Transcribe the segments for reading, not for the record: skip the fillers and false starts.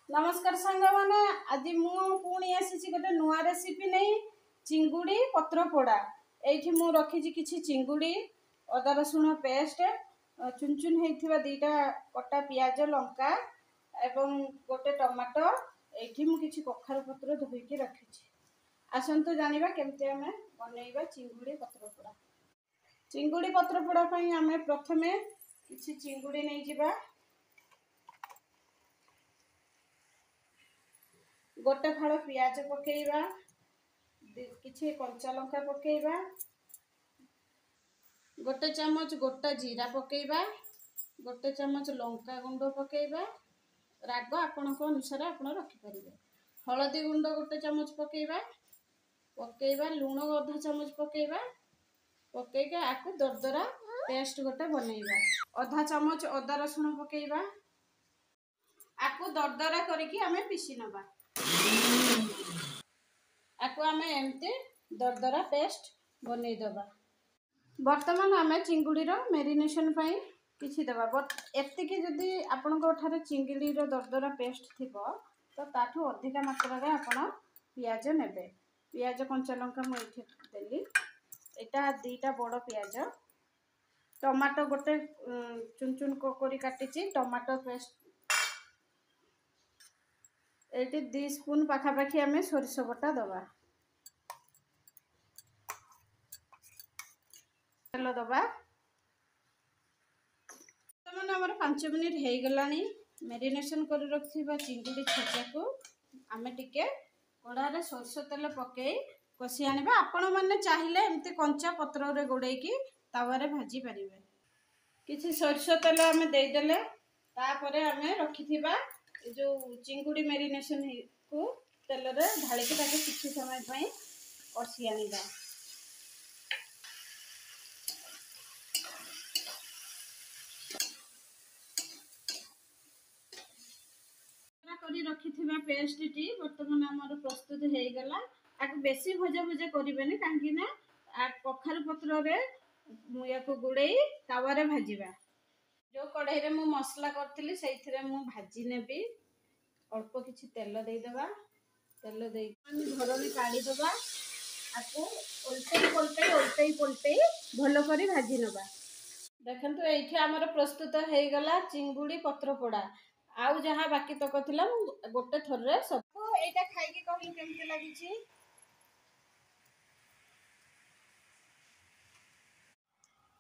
नमस्कार सांग मैंने आज मुझे आसी गोटे नुआ रेसिपी नहीं चिंगुड़ी पत्र पोड़ा ये मु रखी किसी चिंगुड़ी अदा रसुण पेस्ट चुन चुन होता दीटा कटा पियाज लंका एवं गोटे टमाटो ये मुझे कखारु पत्र धोईकी रखी आसतु जाना केमती आम बनइबा चिंगुड़ी पत्र पोड़ा। चिंगुड़ी पत्र पोड़ा आम प्रथमे किसी चिंगुड़ी नहीं जावा गोटे फाड़ पियाज पकेइबा किछि कंचा लंका पकेइबा गोटे चामच गोटा जीरा पकेइबा गोटे चामच लंका गुंड पकेइबा राग आपणक अनुसार आपण रखि परिबे। हळदी गुंड गोटे चामच पकेइबा पकेइबा लूण अधा चामच पकेइबा पकेइके आकु दरदरा पेस्ट गोटे बनइबा। अधा चामच अदा रसुण पकेइबा आकु दरदरा करिकि आमे पिसी नबा। आकु आमे एमते दरदरा पेस्ट बनै दबा। वर्तमान आमे चिंगुड़ी रो मेरिनेशन पई किछि दबा बट एतिके जदी आपनको ठारे चिंगुड़ी रो दरदरा पेस्ट थिबो तो ताठू अधिक मात्रा रे आपण पियाज नेबे। पियाज कंचा लंका म इथे देली एटा दीटा बड़ पियाज टमाटो गोटे चुन चुन कोरी काटिची टमाटो पेस्ट एटी 2 स्पून पाखापाखी आम सोरिष बटा दबा तेल दबा। आमर 5 मिनिट हो गलानी मेरिनेशन कर रखा चिंगुड़ी छेचा को आम टिके कड़ारे सोरिष तेल पकई कषि आनिबा। आपण माने चाहिए एमती कंचा पत्र रे गोड़ेकी तावारे भाजी पारिबे। किछि सोरिष तेल आम देदेले तापरे आम रखिथिबा जो चिंगुड़ी मेरिनेशन को तेल रे ढालिकी ताके किछि समय पई कषि आनिबा। करी रखिथिबा पेस्ट टी वर्तमान हमर प्रस्तुत हो गला। आक बेसी भजा भजा करिबेनी काहेकि ना कखारु पत्र रे मुया को गुड़े तावारे भाजीबा। जो कढ़ाई रे मु मसला करथिली सेइथिरे मु भाजी नेबी अल्प किछि तेल देई देबा। तेल देई घरनी काढ़ी देबा आको उल्टई पलटई भलो करी भाजी नबा। देखंतु एठी हमर प्रस्तुत हो गला चिंगुड़ी पत्र पोड़ा। आउ जहाँ बाकी तक थिला गोटे थर रे सब एटा खाइके कहली केमते लागिची।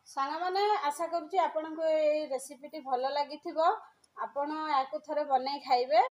सांग माने आशा करूची आपनको ए रेसिपी टी भलो लागिथिबो। आपण याको थरे बनाई खाइबे।